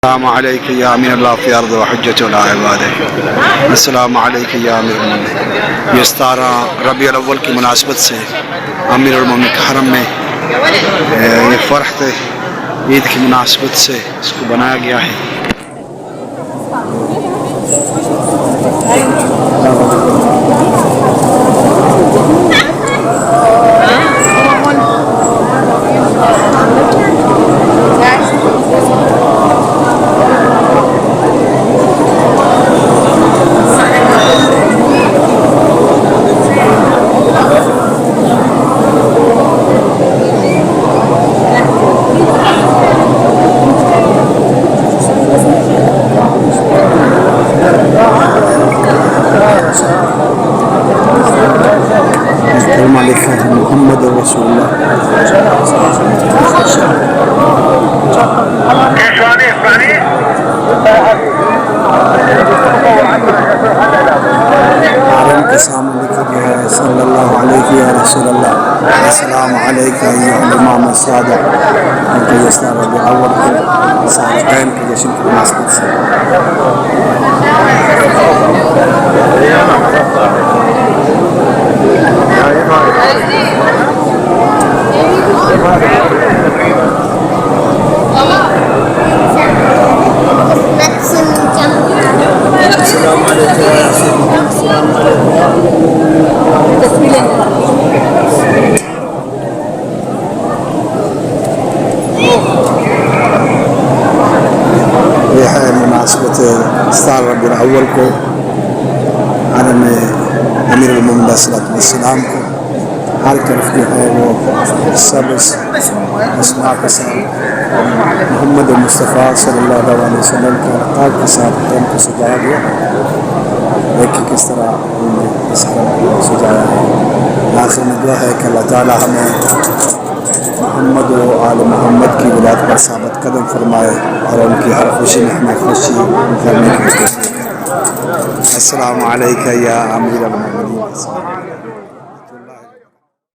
अस्सलामु अलैका या अमीन अल्लाह फ़ी अर्ज़ व हुज्जतुल इबादिह। अस्सलामु अलैका या अमीरुल मोमिनीन। ये 17 रबीउल अव्वल की मुनासबत से अमीरुल मोमिनीन के हरम में ये फ़रहत ईद की मुनासबत से इसको बनाया गया है। मोहम्मद रसूलुल्लाह। आलम के सामने लिखा गया है सल्लल्लाहु अलैहि या रसूलल्लाह अस्सलामु अलैका या इमाम सादा। ये 17 रबीउल अव्वल के सालगैन के जश्न की मुनासबत से यह है मुनासबत 17 रबीउल अव्वल को आलम अमीरुल मोमिनीन अलैहिस्सलाम को हर तरफ जो है वो सब अस्मा के साथ मोहम्मद मुस्तफ़ा सल्लल्लाहु अलैहि वसल्लम के अल्ताफ़ के साथ उनको सजाया गया। देखिए किस तरह उन्होंने इस हरम को सजाया है। आखिर में दुआ है कि अल्लाह ताला हमें मोहम्मद व आल मोहम्मद की विलायत पर साबित कदम फरमाए और उनकी हर खुशी में हमें खुशी करने की कोशिश करें। अस्सलामु अलैका या अमीरुल मोमिनीन।